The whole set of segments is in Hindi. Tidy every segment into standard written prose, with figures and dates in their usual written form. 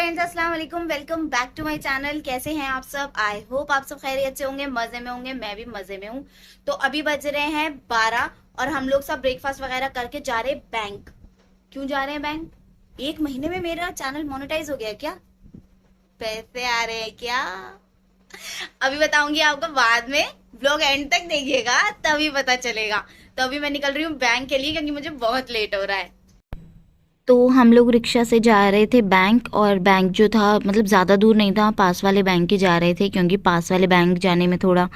फ्रेंड्स, अस्सलाम वालेकुम। Welcome back to my channel. कैसे हैं आप सब? आई होप आप सब खैरियत से होंगे, मजे में होंगे। मैं भी मजे में हूँ। तो अभी बज रहे हैं 12 और हम लोग सब ब्रेकफास्ट वगैरह करके जा रहे हैं बैंक। क्यों जा रहे हैं बैंक? 1 महीने में मेरा चैनल मोनेटाइज हो गया क्या? पैसे आ रहे हैं क्या? अभी बताऊंगी आपको बाद में। ब्लॉग एंड तक देखिएगा तभी पता चलेगा। तो अभी मैं निकल रही हूँ बैंक के लिए क्योंकि मुझे बहुत लेट हो रहा है। तो हम लोग रिक्शा से जा रहे थे बैंक, और बैंक जो था मतलब ज़्यादा दूर नहीं था, पास वाले बैंक ही जा रहे थे क्योंकि पास वाले बैंक जाने में थोड़ा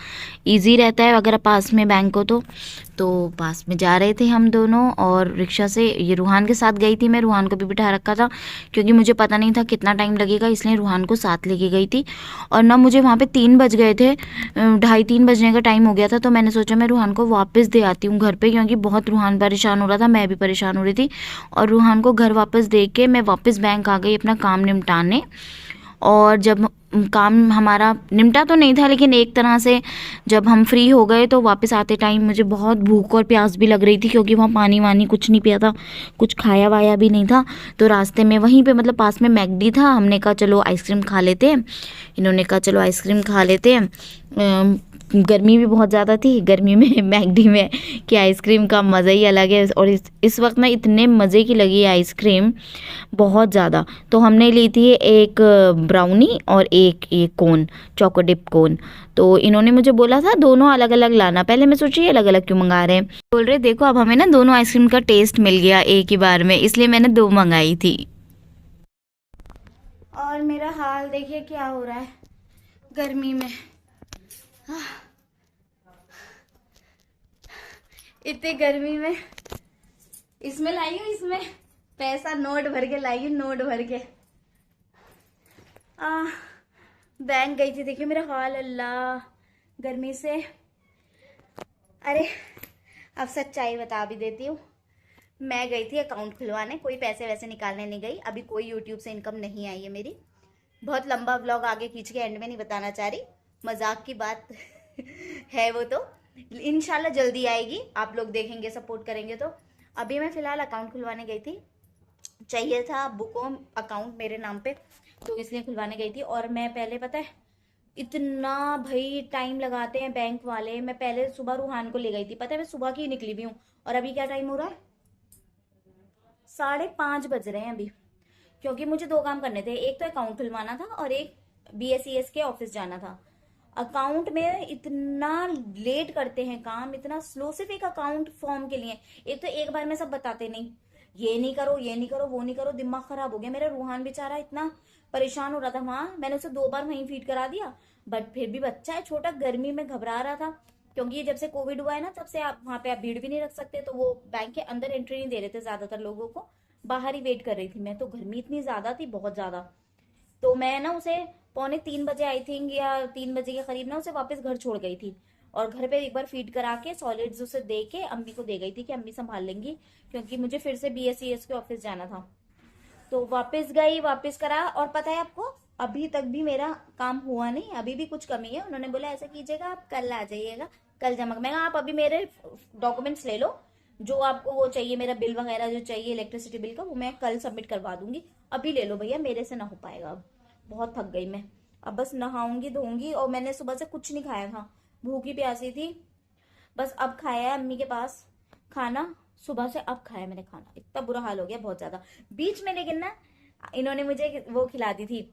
इजी रहता है अगर पास में बैंक हो तो पास में जा रहे थे हम दोनों। और रिक्शा से ये रूहान के साथ गई थी मैं, रूहान को भी बिठा रखा था क्योंकि मुझे पता नहीं था कितना टाइम लगेगा, इसलिए रूहान को साथ लेके गई थी। और ना मुझे वहाँ पे 3 बज गए थे, 2:30-3 बजने का टाइम हो गया था। तो मैंने सोचा मैं रूहान को वापस दे आती हूँ घर पे, क्योंकि बहुत रूहान परेशान हो रहा था, मैं भी परेशान हो रही थी। और रूहान को घर वापस दे के मैं वापस बैंक आ गई अपना काम निपटाने। और जब काम हमारा निपटा तो नहीं था, लेकिन एक तरह से जब हम फ्री हो गए तो वापस आते टाइम मुझे बहुत भूख और प्यास भी लग रही थी, क्योंकि वहाँ पानी वानी कुछ नहीं पिया था, कुछ खाया वाया भी नहीं था। तो रास्ते में वहीं पे मतलब पास में मैकडी था, हमने कहा चलो आइसक्रीम खा लेते हैं। इन्होंने कहा चलो आइसक्रीम खा लेते हैं। गर्मी भी बहुत ज़्यादा थी, गर्मी में मैकडी में कि आइसक्रीम का मज़ा ही अलग है। और इस वक्त ना इतने मज़े की लगी आइसक्रीम, बहुत ज़्यादा। तो हमने ली थी एक ब्राउनी और एक कोन, चोको डिप कोन। तो इन्होंने मुझे बोला था दोनों अलग अलग लाना। पहले मैं सोची अलग अलग क्यों मंगा रहे हैं, बोल रहे देखो अब हमें ना दोनों आइसक्रीम का टेस्ट मिल गया एक ही बार में, इसलिए मैंने 2 मंगाई थी। और मेरा हाल देखिए क्या हो रहा है गर्मी में। इतनी गर्मी में इसमें लाई हूँ, इसमें पैसा नोट भर के लाई हूँ, नोट भर के। बैंक गई थी, देखिए मेरा हाल, अल्लाह गर्मी से। अरे अब सच्चाई बता भी देती हूँ। मैं गई थी अकाउंट खुलवाने, कोई पैसे वैसे निकालने नहीं गई। अभी कोई यूट्यूब से इनकम नहीं आई है मेरी। बहुत लंबा व्लॉग आगे खींच के एंड में नहीं बताना चाह रही, मजाक की बात है वो तो। इंशाल्लाह जल्दी आएगी, आप लोग देखेंगे सपोर्ट करेंगे तो। अभी मैं फिलहाल अकाउंट खुलवाने गई थी, चाहिए था बुकोम अकाउंट मेरे नाम पे, तो इसलिए खुलवाने गई थी। और मैं पहले पता है इतना भाई टाइम लगाते हैं बैंक वाले। मैं पहले सुबह रूहान को ले गई थी, पता है मैं सुबह की निकली भी हूँ। और अभी क्या टाइम हो रहा है? 5:30 बज रहे हैं अभी। क्योंकि मुझे 2 काम करने थे, एक तो अकाउंट खुलवाना था और एक BSES के ऑफिस जाना था। अकाउंट में इतना लेट करते हैं काम, इतना स्लो, सिर्फ एक अकाउंट फॉर्म के लिए। एक तो एक बार में सब बताते नहीं, ये नहीं करो, ये नहीं करो, वो नहीं करो। दिमाग खराब हो गया मेरा। रूहान बेचारा इतना परेशान हो रहा था वहां, मैंने उसे 2 बार वहीं फीड करा दिया। बट फिर भी बच्चा है छोटा, गर्मी में घबरा रहा था। क्योंकि ये जब से कोविड हुआ है ना, तब से आप वहां पे आप भीड़ भी नहीं रख सकते, तो वो बैंक के अंदर एंट्री नहीं दे रहे थे ज्यादातर लोगों को, बाहर ही वेट कर रही थी मैं। तो गर्मी इतनी ज्यादा थी, बहुत ज्यादा। तो मैं ना उसे 2:45 आई थिंक, या 3 बजे के करीब ना उसे वापस घर छोड़ गई थी। और घर पे एक बार फीड करा के सॉलिड्स उसे दे के अम्मी को दे गई थी कि अम्मी संभाल लेंगी, क्योंकि मुझे फिर से BSES के ऑफिस जाना था। तो वापस गई, वापस करा। और पता है आपको, अभी तक भी मेरा काम हुआ नहीं, अभी भी कुछ कमी है। उन्होंने बोला ऐसा कीजिएगा आप कल आ जाइएगा, कल जमा। मैं आप अभी मेरे डॉक्यूमेंट्स ले लो, जो आपको वो चाहिए, मेरा बिल वगैरह जो चाहिए इलेक्ट्रिसिटी बिल का, वो मैं कल सबमिट करवा दूंगी। अभी ले लो भैया, मेरे से ना हो पाएगा अब। बहुत थक गई मैं। अब बस नहाऊंगी धोऊंगी। और मैंने सुबह से कुछ नहीं खाया था, भूखी प्यासी थी। बस अब खाया है अम्मी के पास खाना, सुबह से अब खाया मैंने खाना। इतना बुरा हाल हो गया, बहुत ज्यादा। बीच में लेकिन ना इन्होंने मुझे वो खिला दी थी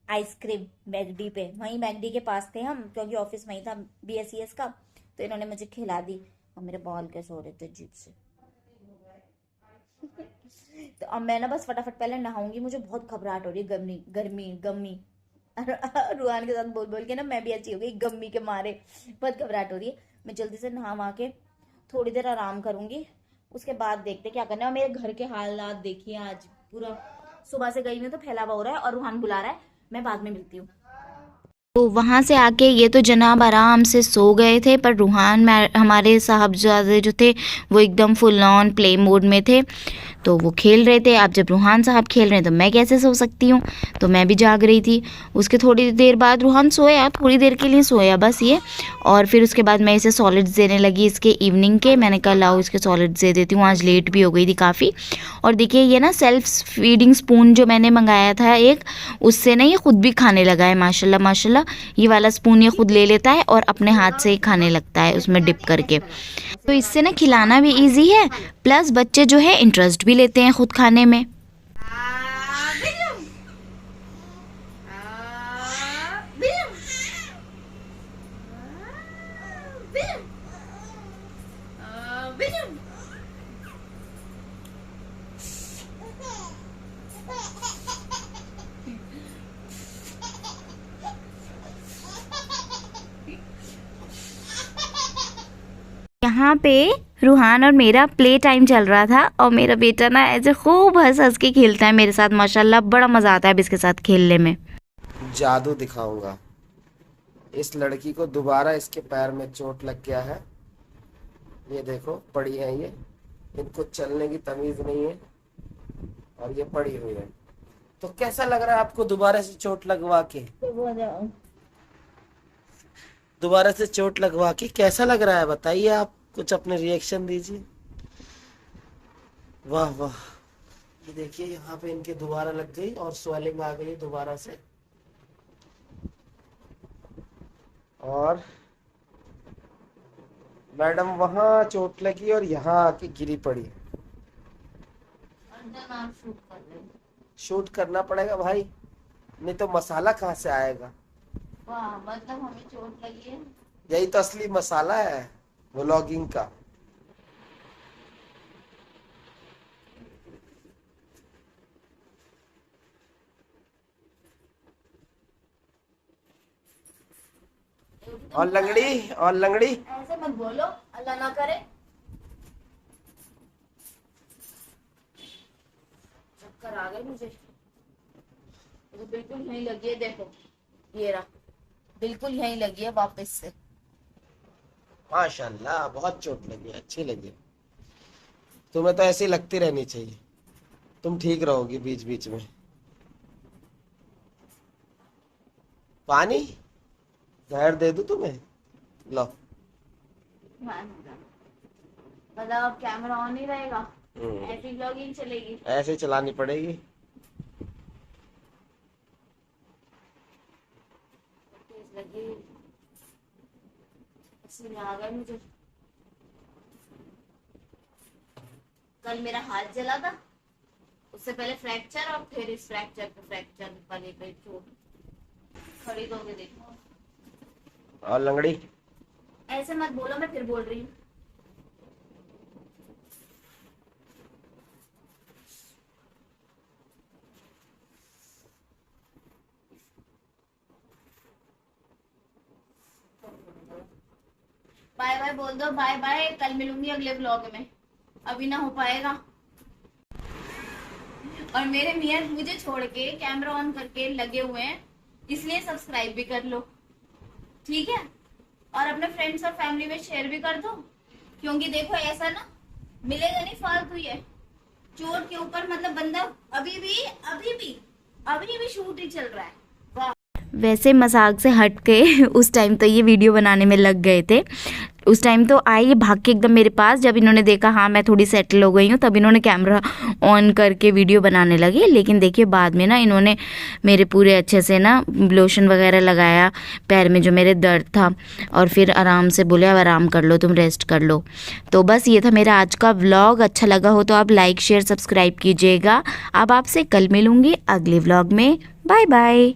आइसक्रीम, मैगडी पे। वहीं मैगडी के पास थे हम, क्योंकि ऑफिस वहीं था BSES का। तो इन्होंने मुझे खिला दी। और मेरे बाल कैसे हो रहे थे अजीब से। तो अब मैं ना बस फटाफट पहले नहाऊंगी, मुझे बहुत घबराहट हो रही है, गर्मी गर्मी गम्मी। रुहान के साथ बोल बोल के ना मैं भी अच्छी हो गई गम्मी के मारे, बहुत घबराहट हो रही है। मैं जल्दी से नहा वहा के थोड़ी देर आराम करूंगी, उसके बाद देखते क्या करना है। और मेरे घर के हालात देखिए, आज पूरा सुबह से गई हूँ तो फैलावा हो रहा है, और रूहान बुला रहा है। मैं बाद में मिलती हूँ। तो वहाँ से आके ये तो जनाब आराम से सो गए थे, पर रूहान हमारे साहबजादे जो थे वो एकदम फुल ऑन प्ले मोड में थे, तो वो खेल रहे थे। अब जब रूहान साहब खेल रहे हैं तो मैं कैसे सो सकती हूँ, तो मैं भी जाग रही थी। उसके थोड़ी देर बाद रूहान सोया, थोड़ी देर के लिए सोया बस ये, और फिर उसके बाद मैं इसे सॉलिड्स देने लगी इसके इवनिंग के। मैंने कहा लाओ इसके सॉलिड्स दे देती हूँ, आज लेट भी हो गई थी काफ़ी। और देखिए ये ना सेल्फ फीडिंग स्पून जो मैंने मंगाया था एक, उससे ना ये खुद भी खाने लगा है माशाल्लाह माशाल्लाह। ये वाला स्पून ये खुद ले लेता है और अपने हाथ से ही खाने लगता है उसमें डिप करके। तो इससे ना खिलाना भी इजी है, प्लस बच्चे जो है इंटरेस्ट भी लेते हैं खुद खाने में। यहाँ पे रूहान और मेरा प्ले टाइम चल रहा था, और मेरा बेटा ना ऐसे खूब हंस हंस के खेलता है मेरे साथ माशाल्लाह, बड़ा मज़ा आता है अब इसके साथ खेलने में। जादू दिखाऊंगा। इस लड़की को दोबारा इसके पैर में चोट लग गया है, ये देखो पड़ी है ये, इनको चलने की तमीज़ नहीं है और ये पड़ी हुई है। तो कैसा लग रहा है आपको दोबारा से चोट लगवा के? दोबारा से चोट लगवा के कैसा लग रहा है बताइए, आप कुछ अपने रिएक्शन दीजिए। वाह वाह, ये देखिए यहाँ पे इनके दोबारा लग गई और स्वेलिंग आ गई दोबारा से, और मैडम वहां चोट लगी और यहाँ आके गिरी पड़ी। शूट करना पड़ेगा भाई, नहीं तो मसाला कहाँ से आएगा। वाह, मतलब हमें चोट लगी है। यही तो असली मसाला है व्लॉगिंग का। और लंगड़ी, और लंगड़ी ऐसे मत बोलो, अल्लाह ना करे। चक्कर आ गए मुझे, तो बिल्कुल यहीं लगी है, देखो ये रहा, बिल्कुल यहीं लगी है वापस से। माशाल्लाह बहुत चोट लगी, अच्छी लगी। तुम्हें तो ऐसी लगती रहनी चाहिए, तुम ठीक रहोगी बीच बीच में। पानी जहर दे दूं तुम्हें, लो। मतलब अब कैमरा ऑन ही रहेगा, ऐसी व्लॉगिंग चलेगी, ऐसे चलानी पड़ेगी। लगी आ गए मुझे। कल मेरा हाथ जला था, उससे पहले फ्रैक्चर और फिर इस फ्रैक्चर पे फ्रैक्चर वाले पे चोट। खरीदोगे देखो। और लंगड़ी ऐसे मत बोलो, मैं फिर बोल रही हूँ। बाय बाय बोल दो, बाय बाय, कल मिलूंगी अगले व्लॉग में, अभी ना हो पाएगा। और मेरे मियां मुझे छोड़ के कैमरा ऑन करके लगे हुए हैं, इसलिए सब्सक्राइब भी कर लो, ठीक है? और अपने फ्रेंड्स और फैमिली में शेयर भी कर दो, क्योंकि देखो ऐसा ना मिलेगा नहीं फालतू ये चोट के ऊपर, मतलब बंदा अभी भी शूट ही चल रहा है। वैसे मजाक से हट के उस टाइम तो ये वीडियो बनाने में लग गए थे। उस टाइम तो आए ये भाग के एकदम मेरे पास, जब इन्होंने देखा हाँ मैं थोड़ी सेटल हो गई हूँ, तब इन्होंने कैमरा ऑन करके वीडियो बनाने लगे। लेकिन देखिए बाद में ना इन्होंने मेरे पूरे अच्छे से ना लोशन वगैरह लगाया पैर में जो मेरे दर्द था, और फिर आराम से बोले अब आराम कर लो, तुम रेस्ट कर लो। तो बस ये था मेरा आज का व्लॉग। अच्छा लगा हो तो आप लाइक शेयर सब्सक्राइब कीजिएगा। अब आपसे कल मिलूँगी अगले व्लॉग में। Bye bye.